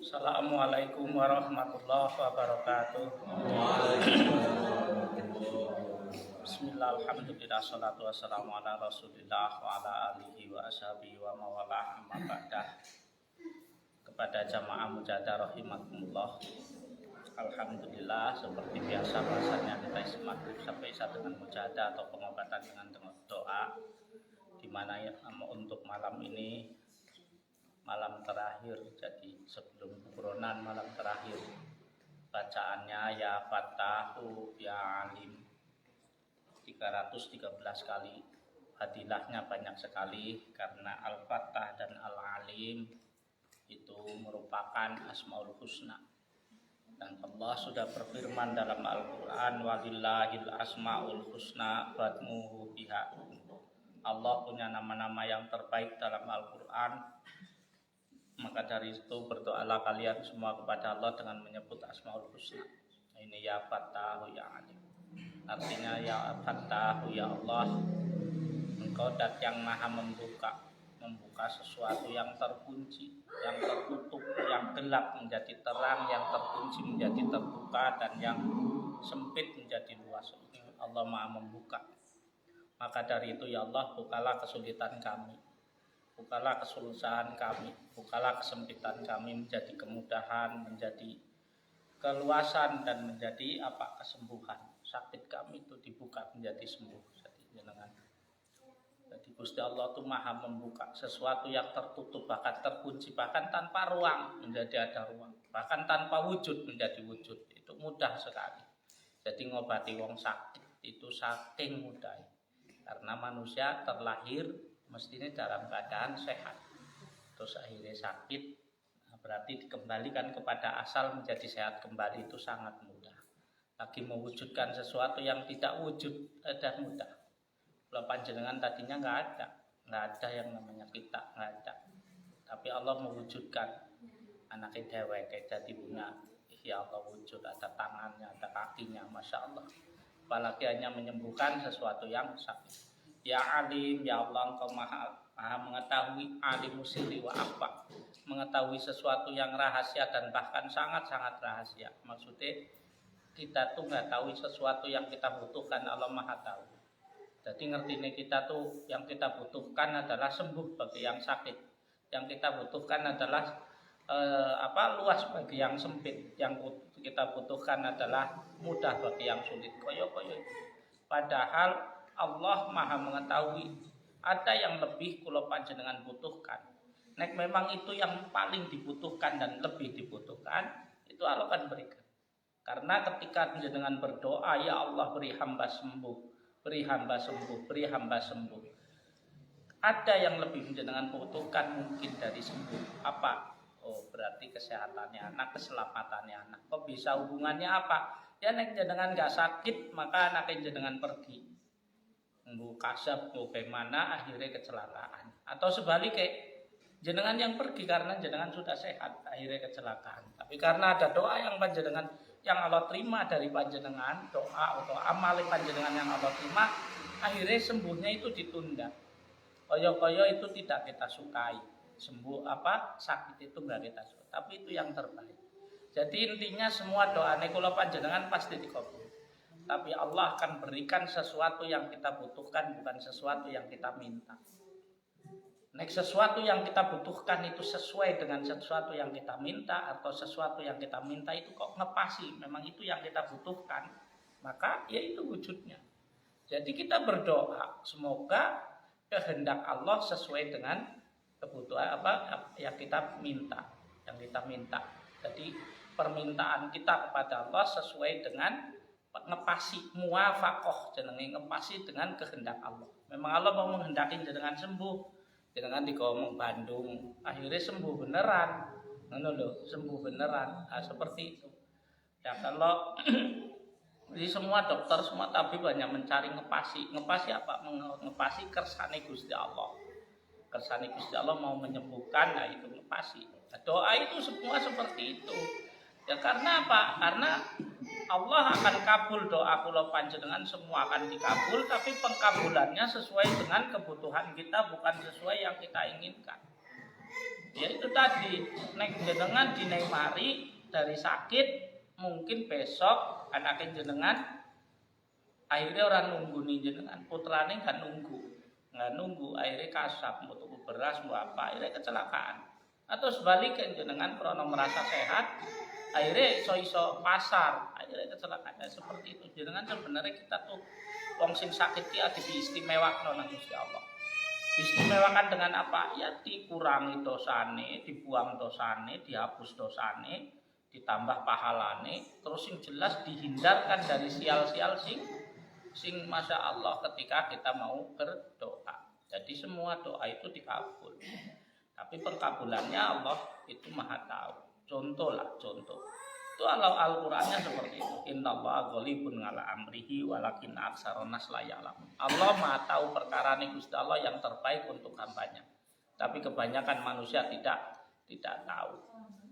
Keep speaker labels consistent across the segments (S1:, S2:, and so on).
S1: Assalamualaikum warahmatullahi wabarakatuh. Bismillah, alhamdulillah, salatu wassalamu ala rasulillah wa ala alihi wa ashabihi wa mawalah amma ba'dah. Kepada jamaah mujadah rahimakumullah, alhamdulillah, seperti biasa bahasanya kita isi maghrib sampai isya dengan mujadah atau pengobatan dengan doa, dimana ya, untuk malam ini malam terakhir, jadi sebelum buronan malam terakhir, bacaannya ya Fatahu ya Alim 313 kali. Hadilahnya banyak sekali karena Al-Fatah dan Al-Alim itu merupakan Asmaul Husna, dan Allah sudah berfirman dalam Al-Quran, walillahil asmaul husna fad'uhu biha. Allah punya nama-nama yang terbaik dalam Al-Quran, maka dari itu berdoalah kalian semua kepada Allah dengan menyebut Asmaul Husna. Ini ya Fatahu ya Alim, artinya ya Fatahu ya Allah, Engkau dat yang maha membuka sesuatu yang terkunci, yang tertutup, yang gelap menjadi terang, yang terkunci menjadi terbuka, dan yang sempit menjadi luas. Allah maha membuka. Maka dari itu ya Allah, bukalah kesulitan kami, bukalah kesusahan kami, bukalah kesempitan kami menjadi kemudahan, menjadi keluasan, dan menjadi kesembuhan. Sakit kami itu dibuka menjadi sembuh. Jadi Gusti Allah itu maha membuka sesuatu yang tertutup, bahkan terkunci, bahkan tanpa ruang menjadi ada ruang, bahkan tanpa wujud menjadi wujud. Itu mudah sekali. Jadi ngobati wong sakit itu saking mudah, karena manusia terlahir mestinya dalam keadaan sehat, terus akhirnya sakit, berarti dikembalikan kepada asal menjadi sehat kembali itu sangat mudah. Lagi mewujudkan sesuatu yang tidak wujud ada mudah. Kalau panjenengan tadinya nggak ada yang namanya kita, nggak ada. Tapi Allah mewujudkan anaknya dewek, jadi punya, ya Allah wujud, ada tangannya, ada kakinya, masya Allah. Apalagi hanya menyembuhkan sesuatu yang sakit. Ya Alim, ya Allah, Engkau maha mengetahui, alimu sirri wa akhfa, mengetahui sesuatu yang rahasia dan bahkan sangat-sangat rahasia. Maksudnya kita tuh nggak tahu sesuatu yang kita butuhkan, Allah maha tahu. Jadi ngerti kita tuh yang kita butuhkan adalah sembuh bagi yang sakit, yang kita butuhkan adalah luas bagi yang sempit, yang kita butuhkan adalah mudah bagi yang sulit. Koyo-koyo. Padahal Allah maha mengetahui ada yang lebih kula panjenengan butuhkan. Nek memang itu yang paling dibutuhkan dan lebih dibutuhkan, itu Allah akan berikan. Karena ketika panjenengan berdoa, ya Allah beri hamba sembuh, beri hamba sembuh, beri hamba sembuh, ada yang lebih panjenengan butuhkan mungkin dari sembuh. Apa? Oh, berarti kesehatannya anak, keselamatannya anak. Kok bisa hubungannya apa? Ya nek jenengan gak sakit, maka anaknya jenengan pergi. Nunggu kasab bagaimana akhirnya kecelakaan. Atau sebaliknya, jenengan yang pergi karena jenengan sudah sehat, akhirnya kecelakaan. Tapi karena ada doa yang panjenengan, yang Allah terima dari panjenengan, doa atau amal panjenengan yang Allah terima, akhirnya sembuhnya itu ditunda. Koyo-koyo itu tidak kita sukai. Sembuh sakit itu enggak kita sukai, tapi itu yang terbaik. Jadi intinya semua doa kula panjenengan pasti dikabul. Tapi Allah akan berikan sesuatu yang kita butuhkan, bukan sesuatu yang kita minta. Nek sesuatu yang kita butuhkan itu sesuai dengan sesuatu yang kita minta, atau sesuatu yang kita minta itu kok ngepasi, memang itu yang kita butuhkan, maka ya itu wujudnya. Jadi kita berdoa semoga kehendak Allah sesuai dengan kebutuhan yang kita minta, Jadi permintaan kita kepada Allah sesuai dengan ngepasi, muwafaqah jenenge, ngepasi dengan kehendak Allah. Memang Allah mau menghendaki jenengan sembuh, jenengan dikomong Bandung, akhirnya sembuh beneran, sembuh beneran. Nah, seperti itu. Ya kalau jadi semua dokter, semua tabib banyak mencari ngepasi apa? Ngepasi kersane Gusti Allah. Kersane Gusti Allah mau menyembuhkan, nah itu ngepasi. Nah, doa itu semua seperti itu. Ya karena apa? Karena Allah akan kabul doa kula panjenengan, semua akan dikabul, tapi pengkabulannya sesuai dengan kebutuhan kita, bukan sesuai yang kita inginkan. Ya itu tadi, nek jenengan dinai mari dari sakit, mungkin besok anaknya jenengan akhirnya orang nunggu nih jenengan, putrane nggak nunggu akhirnya kasap mau tuku beras mau apa, akhirnya kecelakaan. Atau sebaliknya jenengan krono merasa sehat, akhirnya iso pasar, akhirnya kecelakaan. Seperti itu jenengan sebenarnya kita tuh wong sing sakit ki ade diistimewakan nang Gusti Allah. Diistimewakan dengan apa? Ya dikurangi dosane, dibuang dosane, dihapus dosane, ditambah pahalane, terus yang jelas dihindarkan dari sial-sial sing masya Allah ketika kita mau berdoa. Jadi semua doa itu dikabul. Tapi perkabulannya Allah itu maha tahu. Contoh. Itu Al-Qur'annya seperti itu. Innallaha ghalibun ala amrihi walakin aktsarun nas la ya'lamun. Allah Maha tahu perkara Gusti Allah yang terbaik untuk hambanya. Tapi kebanyakan manusia tidak tahu.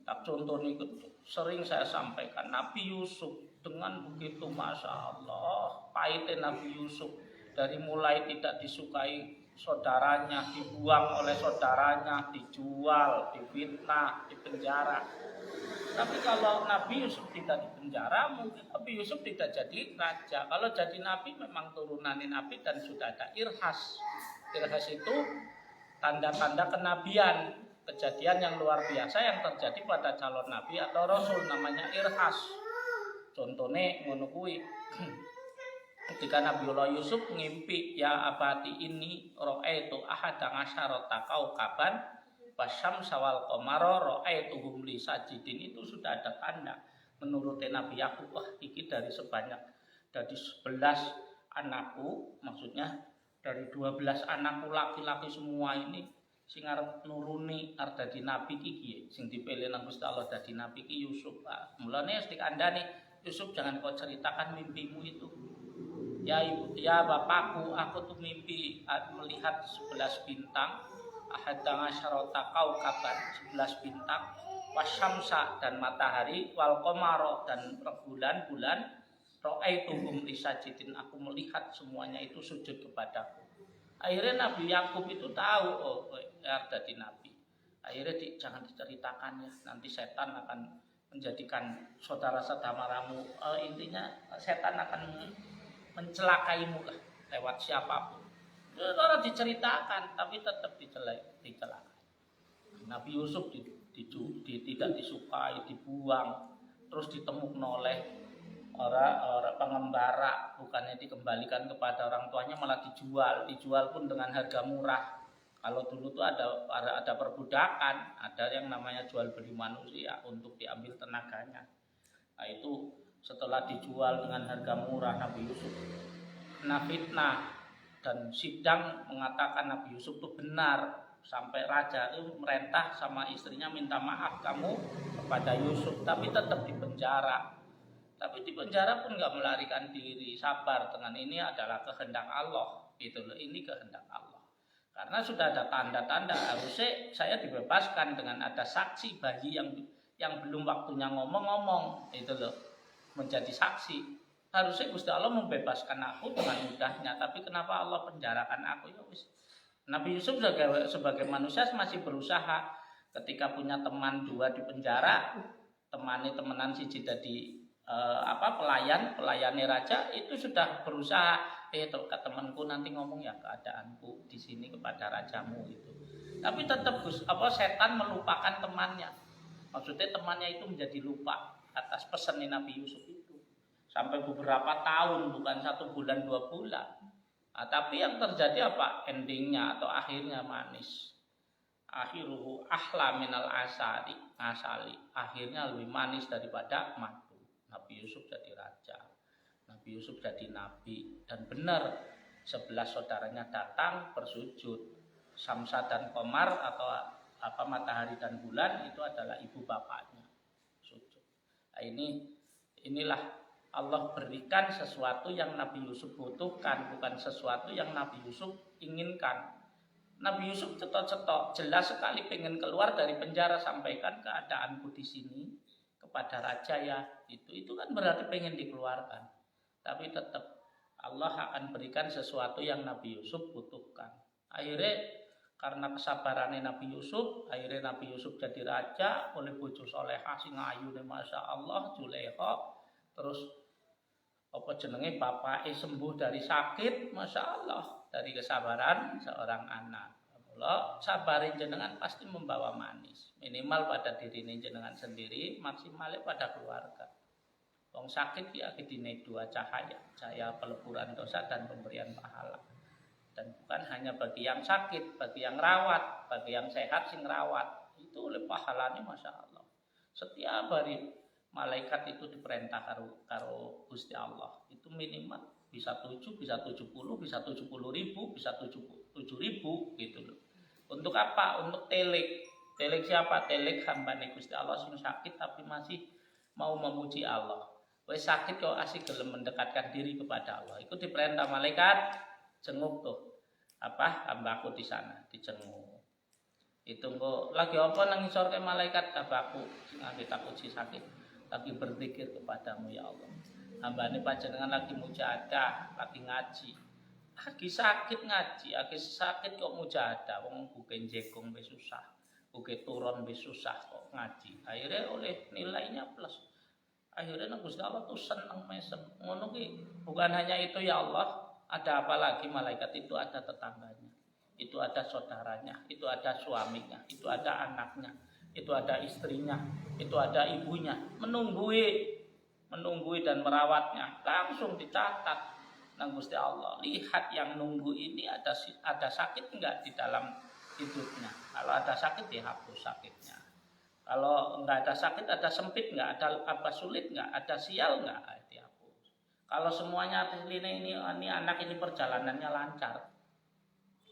S1: Tak contoh niku sering saya sampaikan Nabi Yusuf dengan begitu masya Allah pahitnya Nabi Yusuf dari mulai tidak disukai saudaranya, dibuang oleh saudaranya, dijual, difitnah, dipenjara. Tapi kalau Nabi Yusuf tidak dipenjara, mungkin Nabi Yusuf tidak jadi raja. Kalau jadi Nabi memang turunan Nabi dan sudah ada irhas. Irhas itu tanda-tanda kenabian, kejadian yang luar biasa yang terjadi pada calon Nabi atau Rasul namanya irhas. Contohnya ngono kuwi. Ketika Nabiullah Yusuf ngimpi ya abadi ini ra'aitu ahada asyarata kaukaban Wasyam sawal komaro ro'aituhum li sajidin. Itu sudah ada tanda menurut Nabi Yakub. Wah iki dari 11 anakku, maksudnya dari 12 anakku laki-laki semua ini sing arep nuruni arep dadi nabi iki sing dipilih nang Gusti Allah dadi nabi iki Yusuf. Mulane wis dikandani Yusuf jangan kau ceritakan mimpimu itu. Ya ibu, ya bapakku, aku tuh mimpi melihat 11 bintang. Ahadanga syarota kaukaban 11 bintang, wasyamsa dan matahari, wal qamara dan rembulan bulan, ra'aituhum lisajidin, aku melihat semuanya itu sujud kepadaku. Akhirnya Nabi Yakub itu tahu jadi nabi. Akhirnya jangan diceritakan ya, nanti setan akan menjadikan saudara-saudaramu. Intinya setan akan mencelakaimu lah lewat siapapun. Orang diceritakan tapi tetap dicelakai. Nabi Yusuf tidak disukai, dibuang, terus ditemukan oleh orang pengembara, bukannya dikembalikan kepada orang tuanya malah dijual pun dengan harga murah. Kalau dulu tuh ada perbudakan, ada yang namanya jual beli manusia untuk diambil tenaganya. Nah itu setelah dijual dengan harga murah Nabi Yusuf kena fitnah. Dan sidang mengatakan Nabi Yusuf itu benar, sampai raja itu merintah sama istrinya minta maaf kamu kepada Yusuf, tapi tetap dipenjara. Tapi dipenjara pun nggak melarikan diri, sabar dengan ini adalah kehendak Allah. Itu loh, ini kehendak Allah. Karena sudah ada tanda-tanda harusnya saya dibebaskan dengan ada saksi bayi yang belum waktunya ngomong-ngomong, itu loh menjadi saksi. Harusnya Gusti Allah membebaskan aku dengan mudahnya, tapi kenapa Allah penjarakan aku? Ya wis. Nabi Yusuf sebagai manusia masih berusaha. Ketika punya teman 2 di penjara, temenan siji jadi pelayan raja, itu sudah berusaha ke temanku nanti ngomong ya keadaanku di sini kepada rajamu itu. Tapi tetap setan melupakan temannya. Maksudnya temannya itu menjadi lupa atas pesan Nabi Yusuf itu. Sampai beberapa tahun, bukan 1 bulan 2 bulan. Nah, tapi yang terjadi apa? Endingnya atau akhirnya manis. Akhiruhu ahla minal asali. Akhirnya lebih manis daripada madu. Nabi Yusuf jadi raja. Nabi Yusuf jadi nabi. Dan benar 11 saudaranya datang bersujud. Samsa dan Qamar atau matahari dan bulan itu adalah ibu bapaknya. Sujud. Nah, inilah Allah berikan sesuatu yang Nabi Yusuf butuhkan, bukan sesuatu yang Nabi Yusuf inginkan. Nabi Yusuf cetok-cetok, jelas sekali pengen keluar dari penjara, sampaikan keadaanku di sini kepada raja ya. Itu kan berarti pengen dikeluarkan. Tapi tetap Allah akan berikan sesuatu yang Nabi Yusuf butuhkan. Akhirnya Karena kesabarannya Nabi Yusuf, akhirnya Nabi Yusuf jadi raja oleh bojo solehah sing ayune Masya Allah, Zulekha. Terus apa jenenge bapaknya sembuh dari sakit, Masya Allah, dari kesabaran seorang anak. Kalau sabarin jenengan pasti membawa manis, minimal pada diri jenengan sendiri, maksimalnya pada keluarga. Wong sakit ya kidine dua cahaya peleburan dosa dan pemberian pahala. Dan bukan hanya bagi yang sakit, bagi yang rawat, bagi yang sehat sing rawat, itu oleh pahalanya Masya Allah. Setiap hari malaikat itu diperintah karo Gusti Allah, itu minimal bisa 7, bisa 70, bisa 70.000, bisa 77.000 gitu loh. Untuk apa? Untuk telik. Telik siapa? Telik hambane Gusti Allah sing sakit tapi masih mau memuji Allah. Wes sakit kok asik gelem mendekatkan diri kepada Allah. Itu diperintah malaikat, jenguk tuh hambaku di sana, dijenguk. Itu kok lagi apa nang ngisor ke malaikat hambaku sing tak uji sakit, lagi berzikir kepadamu ya Allah. Hambane panjenengan lagi mujahadah, lagi ngaji. Lagi sakit ngaji, lagi sakit kok mujahadah, wong buke jekung wis susah, buke turun wis susah kok ngaji. Akhirnya oleh nilainya plus. Akhirnya Gusti Allah tuh seneng mesem. Ngono ki bukan hanya itu ya Allah. Ada apa lagi malaikat itu ada tetangganya, itu ada saudaranya, itu ada suaminya, itu ada anaknya, itu ada istrinya, itu ada ibunya, menunggui dan merawatnya, langsung dicatat nang Gusti Allah. Lihat yang nunggu ini ada sakit enggak di dalam hidupnya. Kalau ada sakit dihapus sakitnya. Kalau enggak ada sakit, ada sempit enggak, ada apa sulit enggak, ada sial enggak, dihapus. Kalau semuanya ini anak ini perjalanannya lancar,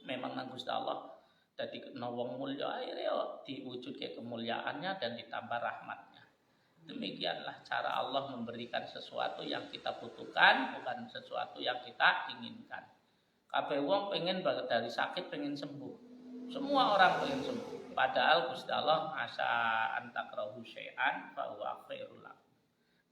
S1: memang nang Gusti Allah dadi wong mulya akhirnya diwujud ke kemuliaannya dan ditambah rahmatnya. Demikianlah cara Allah memberikan sesuatu yang kita butuhkan, bukan sesuatu yang kita inginkan. Kabeh wong pengen dari sakit pengen sembuh. Semua orang pengen sembuh. Padahal Gusti Allah asa antakrahu syai'an fa huwa khairul lakum.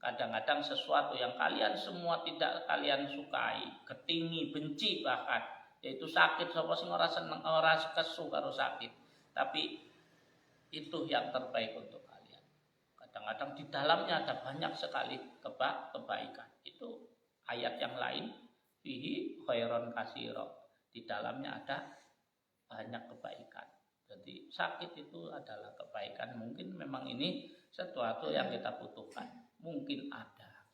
S1: Kadang-kadang sesuatu yang kalian semua tidak kalian sukai, ketingi, benci bahkan, yaitu sakit, sapa sing ora seneng, ora kesu karo sakit. Tapi itu yang terbaik untuk kalian. Kadang-kadang di dalamnya ada banyak sekali kebaikan. Itu ayat yang lain, fihi khairon katsira. Di dalamnya ada banyak kebaikan. Jadi sakit itu adalah kebaikan. Mungkin memang ini sesuatu yang kita butuhkan. Mungkin ada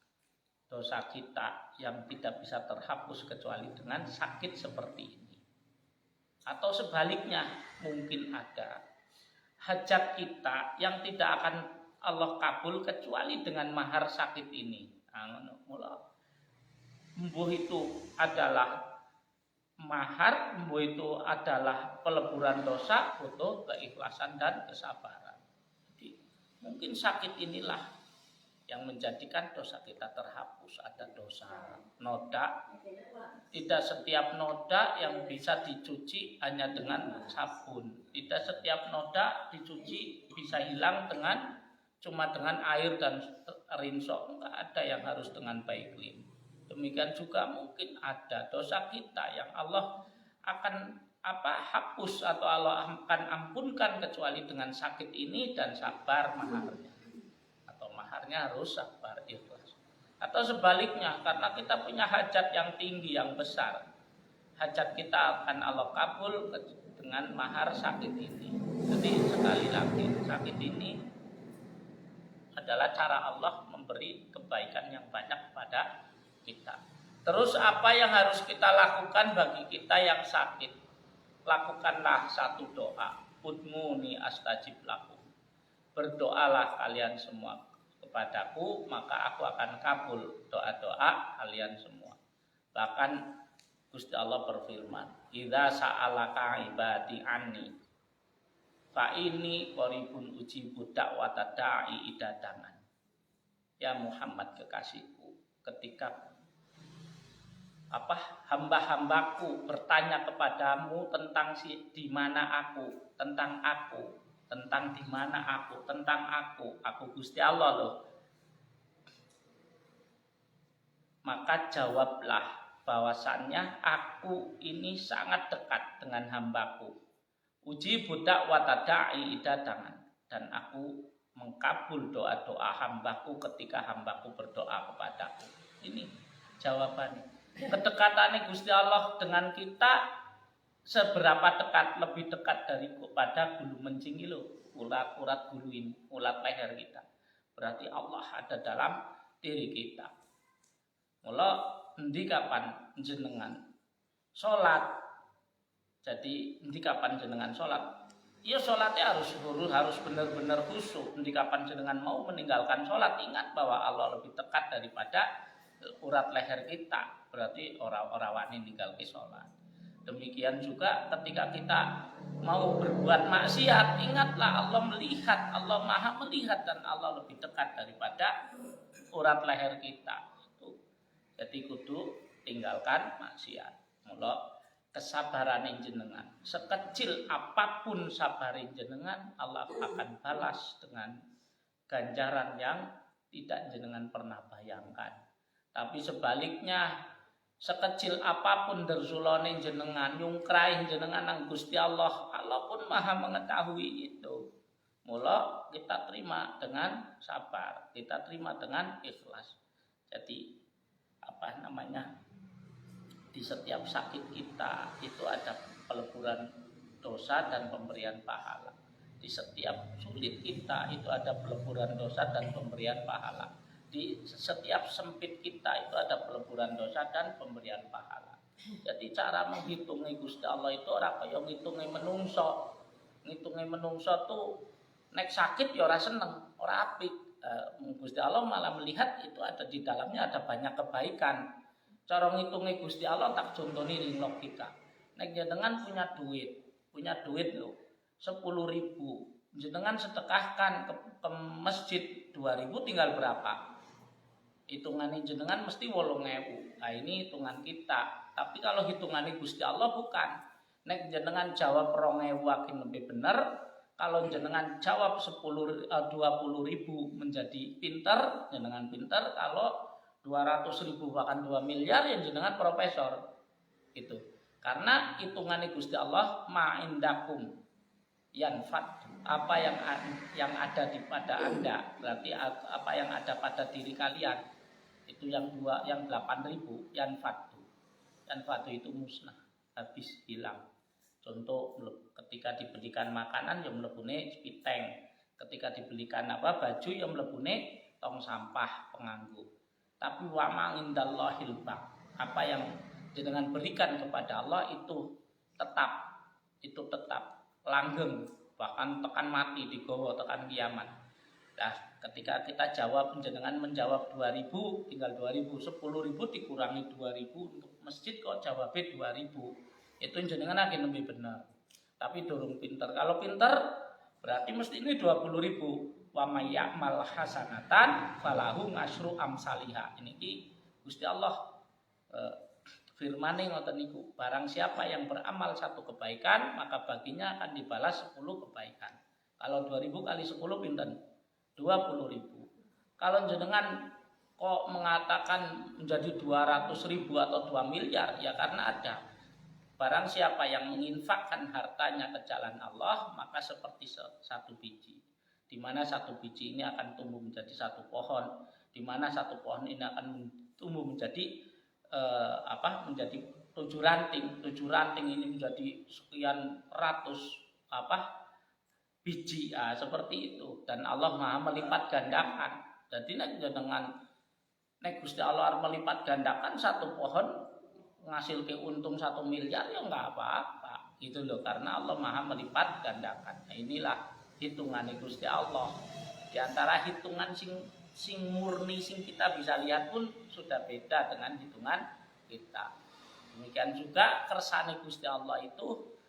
S1: dosa kita yang tidak bisa terhapus kecuali dengan sakit seperti ini. Atau sebaliknya, mungkin ada hajat kita yang tidak akan Allah kabul kecuali dengan mahar sakit ini. Mbuh itu adalah mahar, mbuh itu adalah peleburan dosa, butuh keikhlasan dan kesabaran. Jadi, mungkin sakit inilah yang menjadikan dosa kita terhapus. Ada dosa noda, tidak setiap noda yang bisa dicuci hanya dengan sabun, tidak setiap noda dicuci bisa hilang cuma dengan air dan rinso. Enggak ada yang harus dengan baiklim. Demikian juga mungkin ada dosa kita yang Allah akan hapus atau Allah akan ampunkan kecuali dengan sakit ini dan sabar maharnya. Maharnya harus sabar ikhlas. Atau sebaliknya, karena kita punya hajat yang tinggi, yang besar, hajat kita akan Allah kabul dengan mahar sakit ini. Jadi sekali lagi, sakit ini adalah cara Allah memberi kebaikan yang banyak kepada kita. Terus apa yang harus kita lakukan bagi kita yang sakit? Lakukanlah satu doa, udmuni astajib lakum. Berdoalah kalian semua kepadaku, maka aku akan kabul doa-doa kalian semua. Bahkan Gusti Allah berfirman, "Idza sa'alaka ibadi anni fa inni qaribun ujibu da'wata da'i idadangan." Ya Muhammad kekasihku, ketika hamba-hambaku bertanya kepadamu tentang di mana aku, tentang aku, tentang di mana aku, tentang aku Gusti Allah loh. Maka jawablah bahwasannya aku ini sangat dekat dengan hambaku. Uji budak watada'i idadangan, dan aku mengkabul doa-doa hambaku ketika hambaku berdoa kepadaku. Ini jawabannya. Kedekatannya Gusti Allah dengan kita seberapa dekat, lebih dekat daripada bulu mencing lo, urat bulu ini, urat leher kita. Berarti Allah ada dalam diri kita. Mula endi kapan jenengan salat. Jadi endi kapan jenengan salat? Ya salatnya harus benar-benar khusyuk. Endi kapan jenengan mau meninggalkan salat, ingat bahwa Allah lebih dekat daripada urat leher kita. Berarti orang-orang wani ninggalke salat. Demikian juga ketika kita mau berbuat maksiat, ingatlah Allah melihat, Allah Maha melihat, dan Allah lebih dekat daripada urat leher kita. Jadi kudu tinggalkan maksiat. Mula kesabaran jenengan, sekecil apapun sabarin jenengan, Allah akan balas dengan ganjaran yang tidak jenengan pernah bayangkan. Tapi sebaliknya, sekecil apapun dersulane jenengan, nyungkrain jenengan nang Gusti Allah, Allah pun Maha mengetahui itu. Mula kita terima dengan sabar, kita terima dengan ikhlas. Jadi di setiap sakit kita itu ada peleburan dosa dan pemberian pahala. Di setiap sulit kita itu ada peleburan dosa dan pemberian pahala. Di setiap sempit kita itu ada peleburan dosa dan pemberian pahala. Jadi cara menghitungi Gusti Allah itu ora kaya ngitungi menungso. Ngitungi menungso tuh nek sakit ya ora seneng, ora apik. Gusti Allah malah melihat itu ada di dalamnya ada banyak kebaikan. Cara ngitungi Gusti Allah tak contoni ning logika. Nek jenengan punya duit lho 10.000, jenengan sedekahkan ke masjid 2.000 tinggal berapa? Hitungannya jenengan mesti 8.000. Nah ini hitungan kita. Tapi kalau hitungannya Gusti Allah bukan. Nek jenengan jawab 2.000 akin lebih bener. Kalau jenengan jawab 20.000 menjadi pinter, jenengan pinter. Kalau 200.000 bahkan 2 miliar ya jenengan profesor. Itu. Karena hitungannya Gusti Allah ma'indakum yanfad, apa yang ada di pada Anda, berarti apa yang ada pada diri kalian itu yang 8.000 yanfadu itu musnah, habis hilang. Contoh ketika dibelikan makanan yang mlebune spiteng, ketika dibelikan baju yang mlebune tong sampah penganggo. Tapi wa ma'indallahil baq, apa yang jenengan berikan kepada Allah itu tetap langgeng, bahkan tekan mati digawa tekan kiamat. Nah, ketika kita jawab, jenengan menjawab 2.000, tinggal 2.000, 10.000 dikurangi 2.000 untuk masjid kok jawabnya 2.000. Itu jenengan akan lebih benar. Tapi durung pinter. Kalau pinter berarti mesti ini 20.000. Wa may ya'mal hasanatan falahu asyru amsalihha. Ini Gusti Allah firmane ngoten niku, barang siapa yang beramal satu kebaikan maka baginya akan dibalas 10 kebaikan. Kalau 2.000 kali 10 pinten? 20.000. Kalau jenengan kok mengatakan menjadi 200.000 atau 2 miliar, ya karena ada barang siapa yang menginfakkan hartanya ke jalan Allah maka seperti satu biji, di mana satu biji ini akan tumbuh menjadi satu pohon, di mana satu pohon ini akan tumbuh menjadi menjadi 7 ranting. 7 ranting ini menjadi sekian ratus biji, seperti itu. Dan Allah Maha melipat gandakan. Jadi nek Gusti Allah melipat gandakan satu pohon ngasil ke untung 1 miliar ya enggak apa-apa. Gitu loh, karena Allah Maha melipat gandakan. Nah, inilah hitungan Gusti Allah. Di antara hitungan sing murni sing kita bisa lihat pun sudah beda dengan hitungan kita. Demikian juga kersane Gusti Allah itu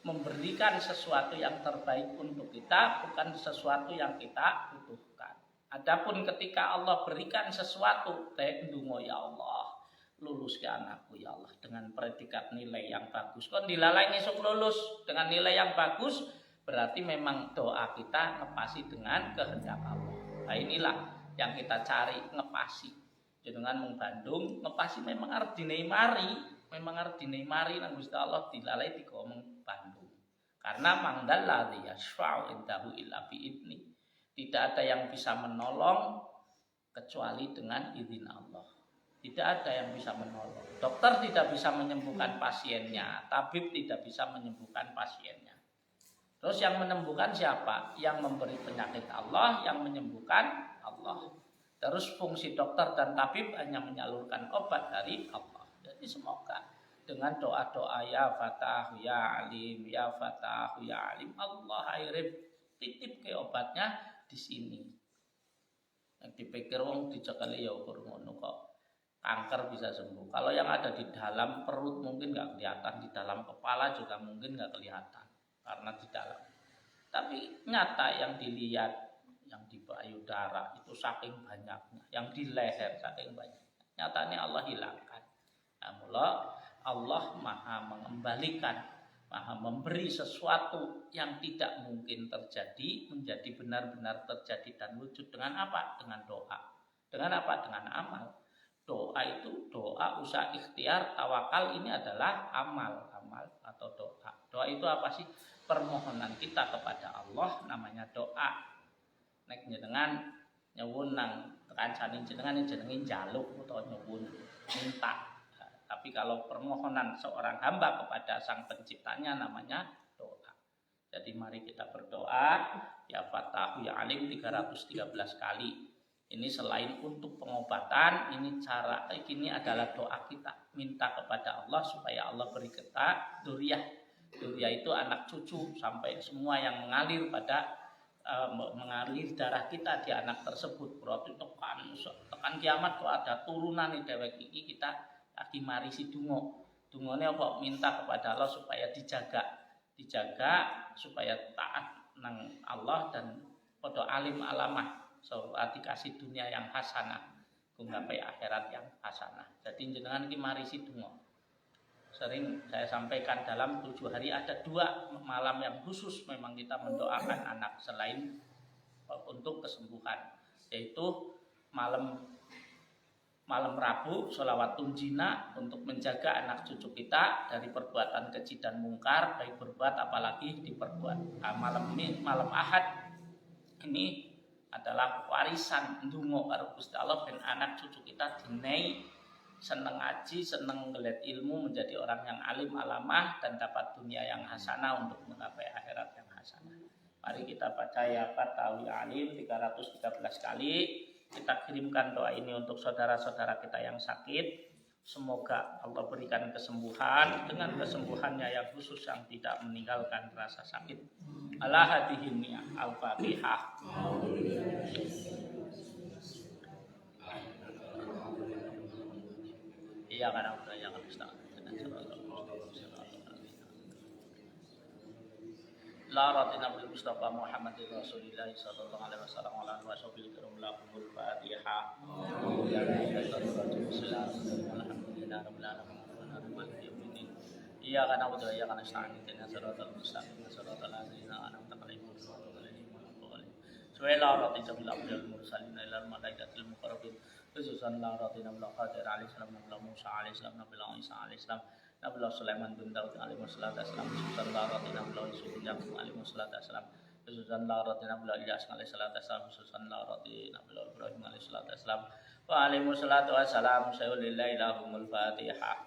S1: memberikan sesuatu yang terbaik untuk kita, bukan sesuatu yang kita butuhkan. Adapun ketika Allah berikan sesuatu, ndonga ya Allah, lulus ke anakku ya Allah dengan predikat nilai yang bagus. Kok dilalai ngesuk lulus dengan nilai yang bagus, berarti memang doa kita ngepasi dengan kehendak Allah. Nah inilah yang kita cari, ngepasi. Jenengan mung Bandung ngepasi memang arep dinei mari nang Gusti Allah dilalai dikomong Bandung. Karena mangdalladzi yashfa'u indahu illa bi'idni. Tidak ada yang bisa menolong kecuali dengan izin Allah. Tidak ada yang bisa menolong. Dokter tidak bisa menyembuhkan pasiennya, tabib tidak bisa menyembuhkan pasiennya. Terus yang menyembuhkan siapa? Yang memberi penyakit Allah, yang menyembuhkan Allah. Terus fungsi dokter dan tabib hanya menyalurkan obat dari Allah. Jadi semoga dengan doa-doa ya Fatah, ya Alim, ya Fatah, ya Alim, Allah akhirnya titip ke obatnya di sini. Yang dipikir wong dicekali ya ukur ngono kok. Kanker bisa sembuh. Kalau yang ada di dalam perut mungkin nggak kelihatan, di dalam kepala juga mungkin nggak kelihatan karena di dalam. Tapi nyata yang dilihat, yang di payudara itu saking banyaknya, yang di leher saking banyaknya. Nyatanya Allah hilangkan. Namun Allah maha mengembalikan, maha memberi sesuatu yang tidak mungkin terjadi menjadi benar-benar terjadi dan wujud dengan apa? Dengan doa. Dengan apa? Dengan amal. Doa itu doa, usaha, ikhtiar, tawakal ini adalah amal atau doa. Doa itu apa sih? Permohonan kita kepada Allah namanya doa. Nek jenengan nyuwun nang kancane jenengan njaluk utawa nyuwun minta. Tapi kalau permohonan seorang hamba kepada sang penciptanya namanya doa. Jadi mari kita berdoa ya Fatahu ya Alim 313 kali. Ini selain untuk pengobatan, ini adalah doa kita. Minta kepada Allah supaya Allah beri kita dzurriyyah. Dzurriyyah itu anak cucu sampai semua yang mengalir pada mengalir darah kita di anak tersebut. Berarti tekan kiamat kok ada turunan nih dewek iki kita lagi marisi dungo. Dungone apa? Minta kepada Allah supaya dijaga supaya taat nang Allah dan podo alim alamah. So dikasih dunia yang hasanah, nggapai akhirat yang hasanah. Jadi jenengan iki marisi dungo. Sering saya sampaikan dalam 7 hari ada 2 malam yang khusus memang kita mendoakan anak selain untuk kesembuhan, yaitu malam Rabu sholawat tunjina untuk menjaga anak cucu kita dari perbuatan keji dan mungkar, baik berbuat apalagi diperbuat. Malam Ahad ini adalah warisan ndonga karo Gusti Allah ben anak cucu kita dinai seneng ngaji, seneng ngelihat ilmu, menjadi orang yang alim alamah dan dapat dunia yang hasanah untuk menggapai akhirat yang hasanah. Mari kita baca ya Fatahu ya Alim 313 kali. Kita kirimkan doa ini untuk saudara-saudara kita yang sakit. Semoga Allah berikan kesembuhan dengan kesembuhannya yang khusus yang tidak meninggalkan rasa sakit. Ala hadihimnya Al-Fatihah. Iya karena udah yang Ustaz. La ratina bil Mustafa Muhammadin Rasulillah sallallahu alaihi wasallam ala wa sahbihi kiram lahumul Fatihah. Iya karena udah ya karena nasta'in inna siratal mustaqim siratal ladzina an'amta 'alaihim ghairil maghdubi 'alaihim wala bil mursalin ila malaikatil muqarrabin khususan la ratina bil qadir alaihi salam nabi Musa alaihi salam nabi Isa alaihi salam Nabi Sulaiman bin Daud alaihi wassalam khususan la ratina bil Yusuf bin Yaqub alaihi wassalam khususan la ratina bil Ilyas alaihi wassalam khususan la ratina bil Ibrahim alaihi wassalam wa alaihi wassalam sayyidil lahumul Fatihah.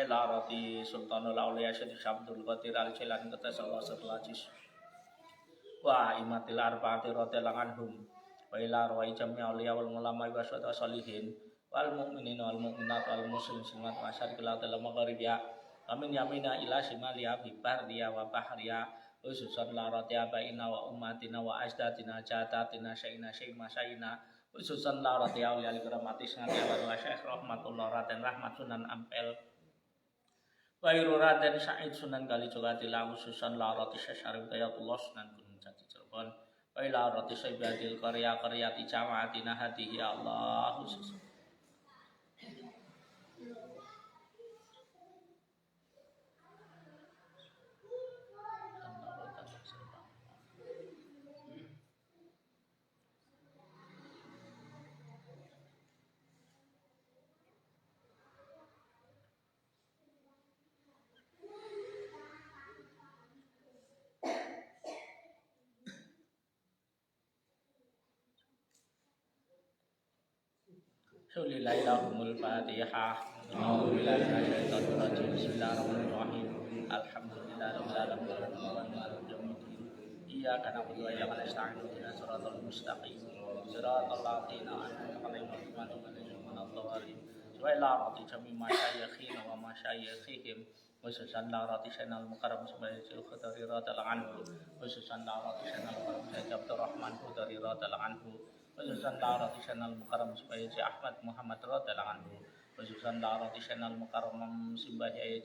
S1: La roti Sultanul Auliya Syekh Abdul Qadir Al-Jilani Qaddasallahu sirruhu aziz wa imatil arba'ati radhiyallahu anhum wa ila rawai jami' auliya wal ulama wa salihin wal mu'minin wal mu'minat wal muslimin wa masyarakat dalam maghribia amin yamina ila shimaliya bi barriya wa bahriya khususan la roti abaina wa ummatina wa ajdatina jadatina syai'ina syai'ina khususan la roti auliya al-kiramatis ngati wa syekh rahmatullah raden rahmat sunan ampel Wairu Raden Sa'id Sunan Kalijogo Atilah khususan la roti Syarif Dayatullah Sunan Gunung Jati Cirebon Waila roti Sayyidil Qarya Qaryati Jama'atina hadihi Allah khusus Shaulilailahumul Fatihah. A'udzubillahi minasyaitonir rajim. Bismillahirrahmanirrahim. Alhamdulillahirabbil alamin. Iyyaka na'budu wa iyyaka nasta'in. Ihdinas siratal mustaqim. Siratal ladzina an'amta 'alaihim ghairil maghdubi 'alaihim wa ila rati jami masyayikhina wa masyayikhihim khususan la rati sanal mukarram sebagai khudari radhiyallahu anhu khususan la rati sanal mukarram Abdurrahman khudari radhiyallahu anhu khususan la rati sanal mukarram sebagai Ahmad Muhammad radhiyallahu anhu khususan la rati sanal mukarram sebagai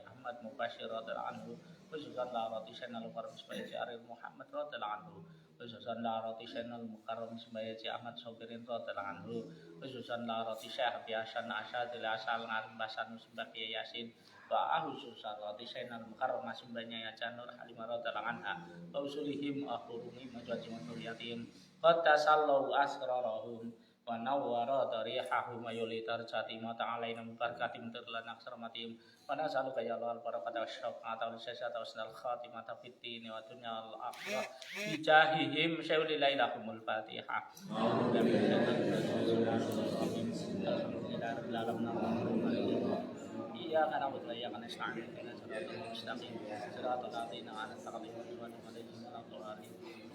S1: Ahmad Mubashir radhiyallahu anhu khususan la rati sanal mukarram sebagai Arif Muhammad radhiyallahu anhu khususan la rati sanal mukarram sebagai Ahmad Sobirin radhiyallahu anhu khususan la rati Syekh Biasan Asyadil Asal Ngarim Basan sebagai Yasin wa khususan rati sanal mukarram sebagai Janur Halimah radhiyallahu anha wa usulihim akhurumi majwajim yatim qad tasallu asrarahum wa nawwara darihahum yulitar jatima ta'alaina mubarakatim terlana aksaramatim wa nasaluka ya Allah al-barakata wa syafa'ata wa syasata wa sunal khatimata fid dini wa dunya al-akhirah bijahihim syaulilailahumul fatihah iya karena betul ya karena istana dengan siratal mustaqim siratal ladzina an'amta 'alaihim wa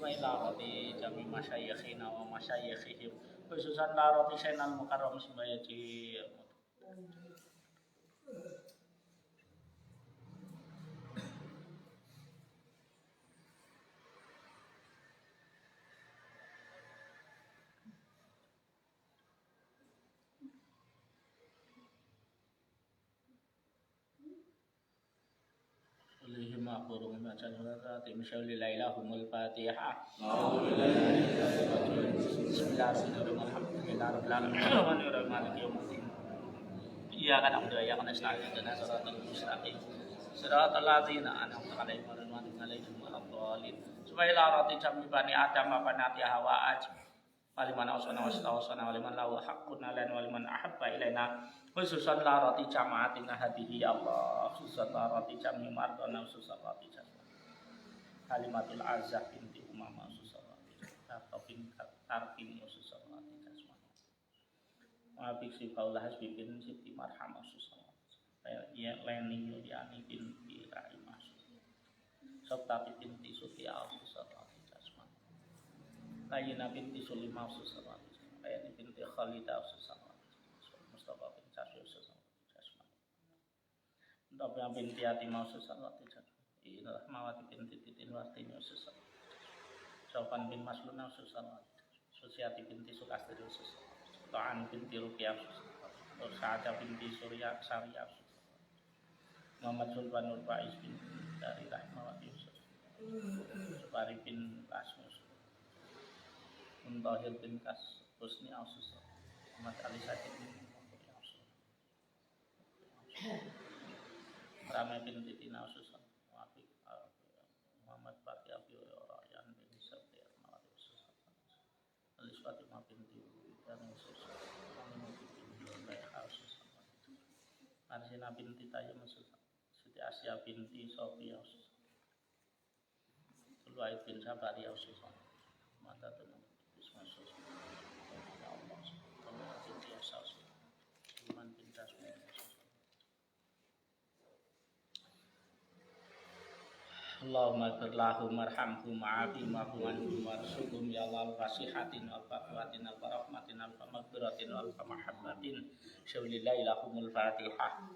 S1: wa ila rabbi jami masyayikhina wa masyayikhihim khususan la rati sanal mukarram sembayaji Alihim akhurung macan rati misyaulilailahumul fatihah Bismillahirrahmanirrahim Iya kan alhamdulillah ya kan nasta'in dan siratal mustaqim siratal ladzina an'amta 'alaihim ghairil maghdubi 'alaihim waladdallin supaya la rati jami bani adam apa nati hawa aj waliman awsana wastawsana waliman lahu haqqun 'alaina waliman ahabba ilaina khususan la rati jama'atina hadhihi ya Allah khususan la rati jami mardana khususan rati jami kalimatul azah binti umama khususan rati bin tarkin khususan rati jasmani wa biksi kaulah hasbibin siti marhamah khususan ya leni yuliani binti rahimah serta binti suti khususan rati jasmani kayina binti sulimah khususan rati kayina binti khalidah khususan Mustafa bin Syarif Susana Jasmani Mustafa binti Yatimah Susana Jasmani Rahmawati binti Titin Wastini Susana Sofan bin Masluna Susana Susiati binti Sukastri Susana Ta'an binti Ruqyah Susana Sa'adah binti Surya Syariah Susana Muhammad Sultan Nur Faiz bin dari Rahmawati Susana Supari bin Kasmus Muntahir bin Kas Husni Susana Muhammad Ali Sakit bin Ramai bin Titina Susan Wafik Muhammad Baki Abi Rayan bin Sabir Mawati Susan Alis Fatimah binti dan Susan Aminah binti Bayha Susan Arsina binti Tayyam Susan Siti Asya binti Sofia Susan Tuluaid bin Sabari Susan Mata Tenang Bisma Susan Ya Allah Susan binti Asa Susan Iman bin Tasmin Allahumma firlahum marhamhum ma'afim ma'afumanhum warsuhum ya Allah al-fasihatin wal-fakuhatin al-farahmatin al-famagfiratin wal-famahabbatin syaulilailahumul fatihah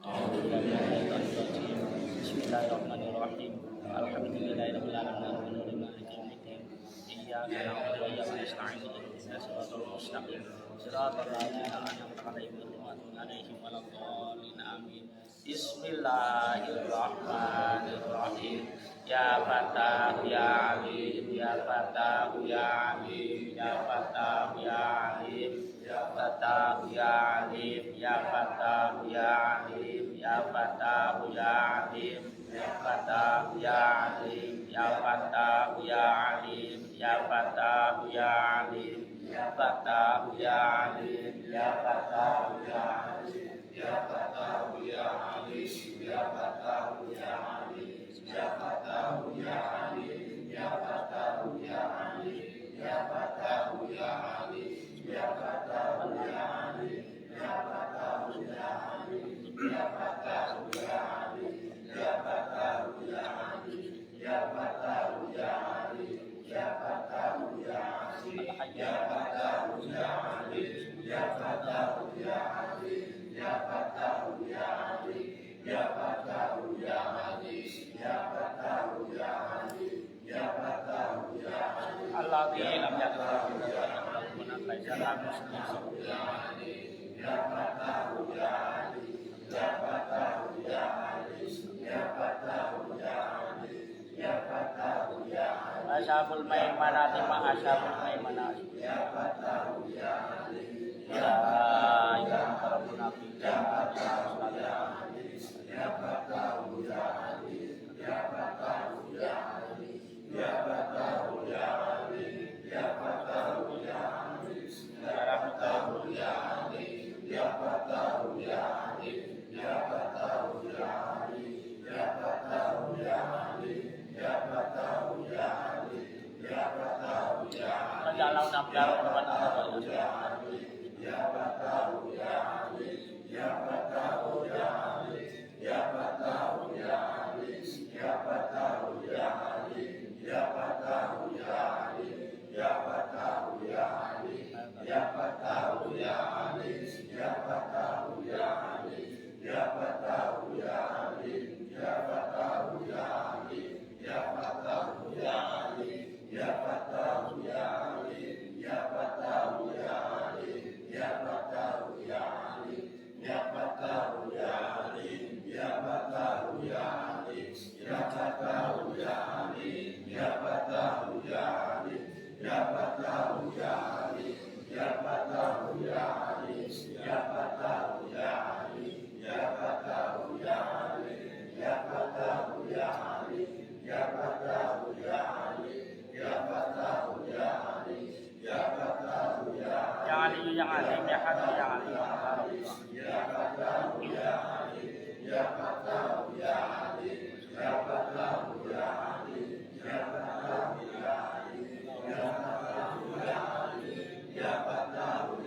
S1: Bismillahirrahmanirrahim Alhamdulillahirabbil alamin maliki yaumiddin iyyaka na'budu wa iyyaka nasta'in ihdinas siratal mustaqim siratal ladzina an'amta 'alaihim ghairil waladdallin amin Bismillahirrahmanirrahim Ya Fatah ya Alim Ya Fatah ya Alim Ya Fatah ya Alim Ya Fatah ya Alim Ya Fatah ya Alim Ya Fatah ya Alim Ya Fatah ya Alim Ya Fatah ya Alim Ya Fatah ya Alim Ya Fatah ya Alim Ya Fatah ya Alim Ya Fatah ya Alim Ya Fatah ya Alim Ya Fatah ya Alim Ya Fatah ya Alim Ya Fatah ya Alim Ya Fatah ya Alim Ashabul maimanati ma ashabul maimanati ya yang para munafik menjalau nabdal korban yang alim ya hadu yang alim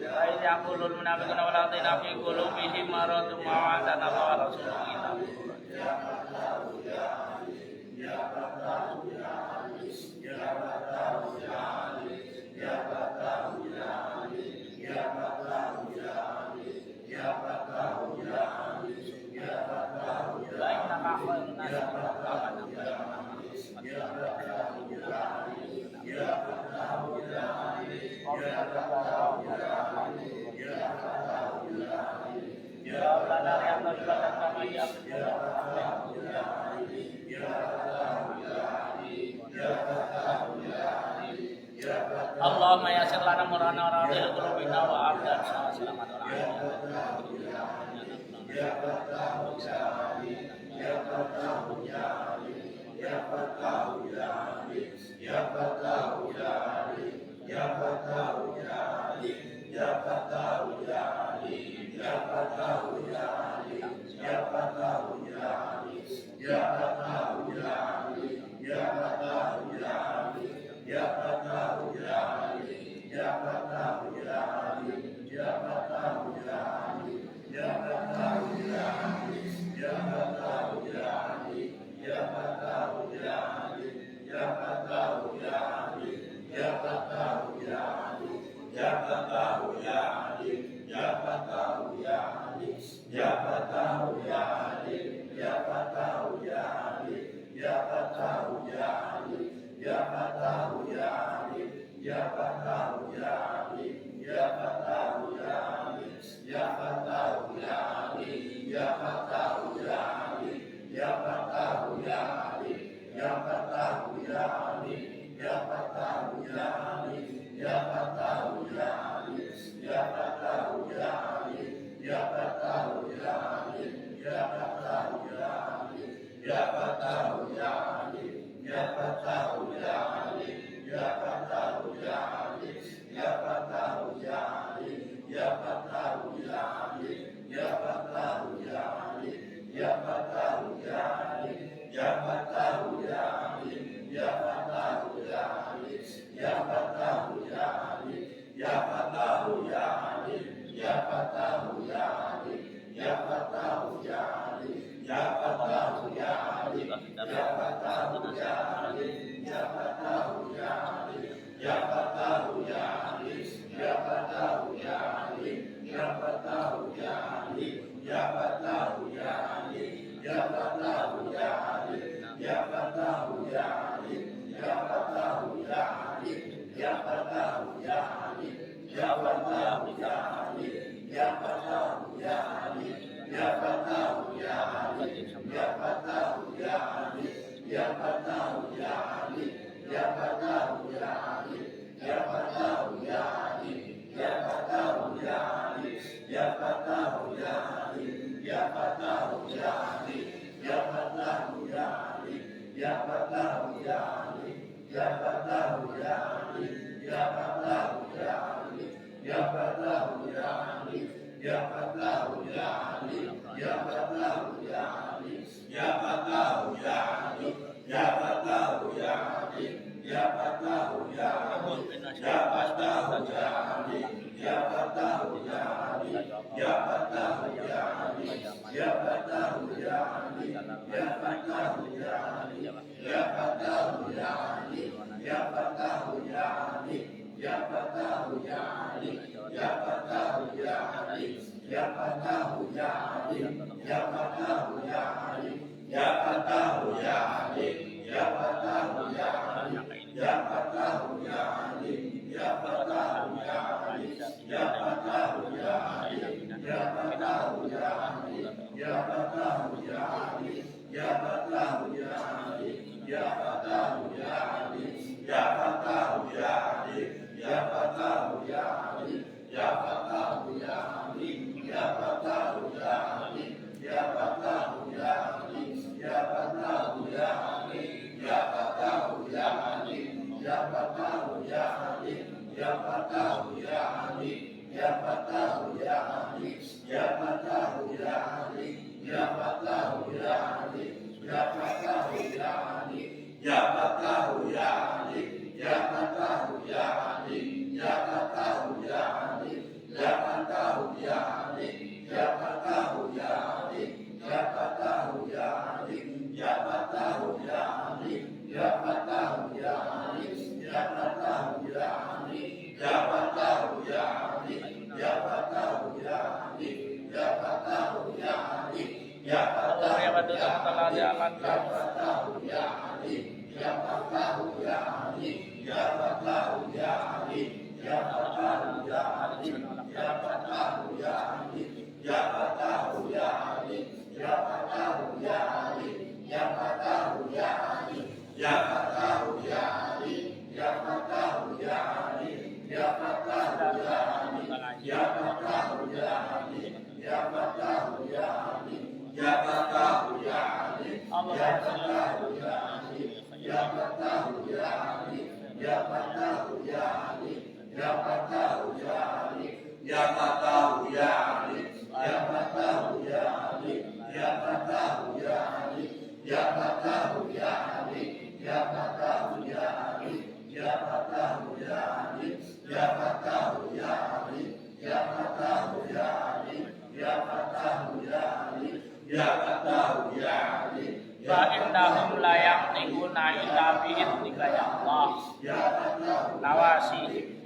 S1: baik yaqulul munafiquna wal ladzina fi qulubihim maradun ma wa'adana wa rasulullah Allahumma yassir lana murana wa radil qulubina wa abdan selamat ya Allah Innahum la yaqtikuna illa bi'idnika ya Allah. Nawasihim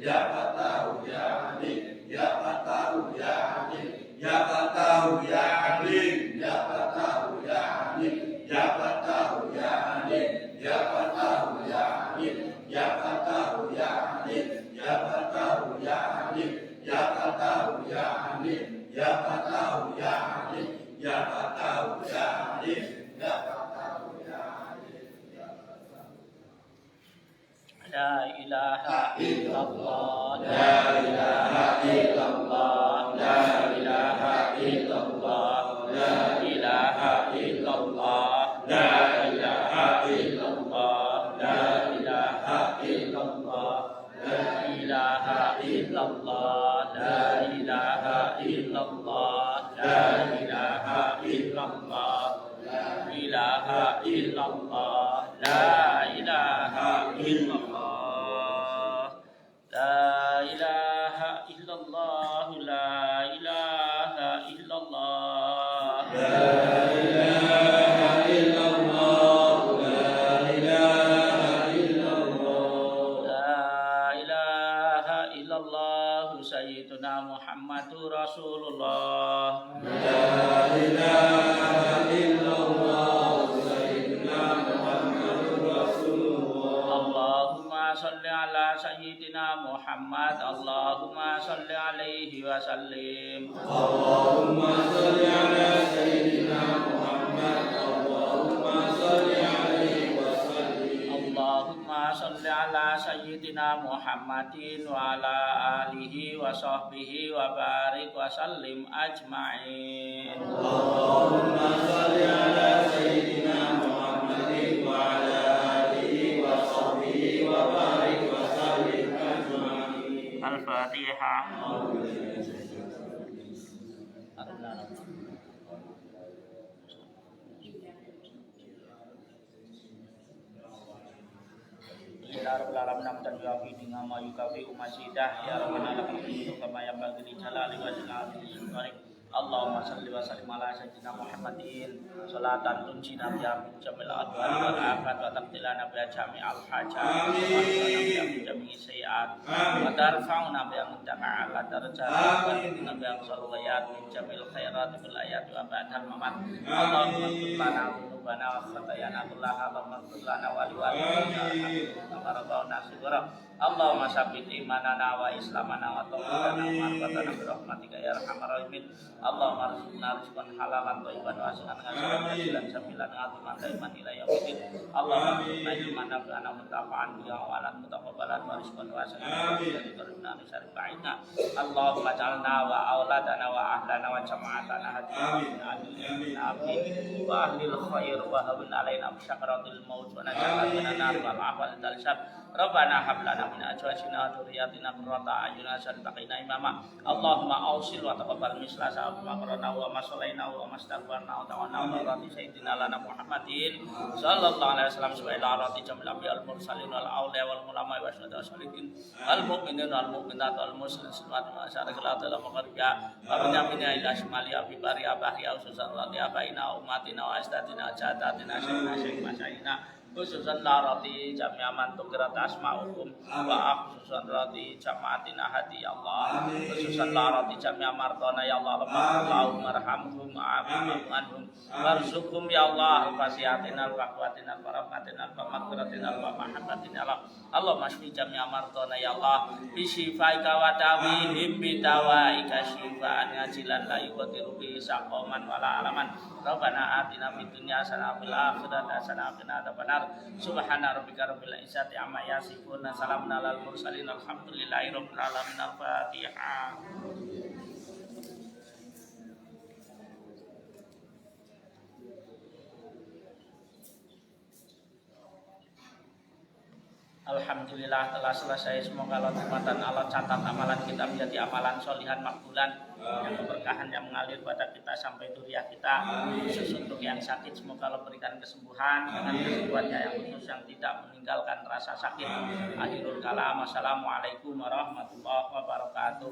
S2: Ya Fatahu ya Alim, Ya Fatahu ya Alim, Ya Fatahu ya Alim, Ya Fatahu ya Alim, Ya Fatahu ya Alim, Ya Fatahu ya Alim, Ya Fatahu ya Alim, Ya Fatahu ya Alim, Ya Fatahu ya Alim, Ya Fatahu ya Alim, Ya Fatahu ya Alim, Ya Fatahu ya Alim.
S1: La ilaha illallah,
S2: La ilaha illallah, La ilaha illallah, La ilaha illallah, La ilaha illallah, La ilaha illallah,
S1: la ilaha illallah, la ilaha illallah, la ilaha illallah, la ilaha illallah, la ilaha illallah, la ilaha illallah, la ilaha illallah,
S2: La ilaha illallah, La ilaha illallah,
S1: la ilaha illallah, Sayyiduna Muhammadur Rasulullah.
S2: La ilaha illallah, Sayyidina Muhammadur Rasulullah.
S1: Allahumma salli ala Sayyidina Muhammad, Allahumma salli alaihi wa sallim.
S2: Allahumma salli ala Sayyidina Muhammad, Allahumma salli alaihi wa sallim.
S1: Allahumma salli ala Sayyidina Muhammadin wa ala alihi wa sahbihi wa barik wa sallim ajma'in.
S2: Allahumma salli ala Sayyidina Muhammadin wa ala alihi wa sahbihi wa barik wa sallim ajma'in.
S1: Al-Fatihah. Ya Rabbal alamin hamdan yuafi dengan ma yukafi umasidah ya Rabbana lakal hamdu kama yanbaghi li jalali wajhika. Allahumma salli wa sallim ala sayyidina Muhammadin salatan tunjina biha min jamil adwar wal afat wa taqtilana biha jami'al hajat wa min jami'i sayiat wa tarfa'una biha mundaka ala darajat wa inna biha salawat min jamil khairat bil ayat wa ba'dal mamat. Allahumma ighfir lana dhunubana wa khatayana kullaha wa maghfir lana wa liwalidayna wa rabbana sigara. Allahumma sabbit imanana wa islamana wa tawfiqana wa marfatana bi rahmatika ya arhamar rahimin. Allahumma arzuqna rizqan halalan thayyiban wa hasanan hasanan samilan atiman daiman ila yaumil. Allahumma arzuqna ilman nafi'an mutafa'an bi awalan mutaqabbalan wa rizqan hasanan wa karina syarif ba'ina. Allahumma ja'alna wa auladana wa ahlana wa jama'atana hadiyan amin wa ahlil khair wa hawin alaina bi syakaratil maut wa najatna minan nar wal afwal dal syar. Rabbana hab lana min azwajina wa dhurriyyatina qurrata a'yunin waj'alna imama. Allahumma awsil wa taqabbal misla sa'ama qarana wa masalaina wa mastaghfarna wa ta'ana wa rati sayyidina lana Muhammadin sallallahu alaihi wasallam subhanahu rati jamil anbiya al mursalin wal awliya wal ulama wa syuhada salihin al mu'minin wal mu'minat wal muslimin wa masyarakat dalam maghribiya wa binamina ila shimali abi bari abahri ususan rati abaina umatina wa astatina jadatina sayyidina khususan larati jami'a man tukirat asma'ukum wa khususan larati jama'atina hadi ya Allah khususan larati jami'a mardana ya Allah Allahumma arhamhum wa'afi'anhum warzuqhum ya Allah al-fasihatina al-faqwatina al-faraqatina al-maghfiratina al-mahabbatina Allahumma shfi jami'a mardana ya Allah bisyifaika wa dawihim bidawaika syifaan ngajilan la yughadiru bi saqaman wala alaman. Rabbana atina fid dunya hasanah wa fil akhirati hasanah wa qina adzabannar. Subhana rabbika rabbil izzati amma yasifun, salamun alal mursalin, alhamdulillahi rabbil alamin. Al-Fatihah. Alhamdulillah telah selesai. Semoga Allah Subhanahu Allah catat amalan kita menjadi amalan solihan makbulan yang keberkahan yang mengalir pada kita sampai duriah kita. Khusus untuk yang sakit semoga Allah berikan kesembuhan dengan kesembuhannya yang khusus yang tidak meninggalkan rasa sakit. Akhirul kalam. Assalamualaikum warahmatullahi wabarakatuh.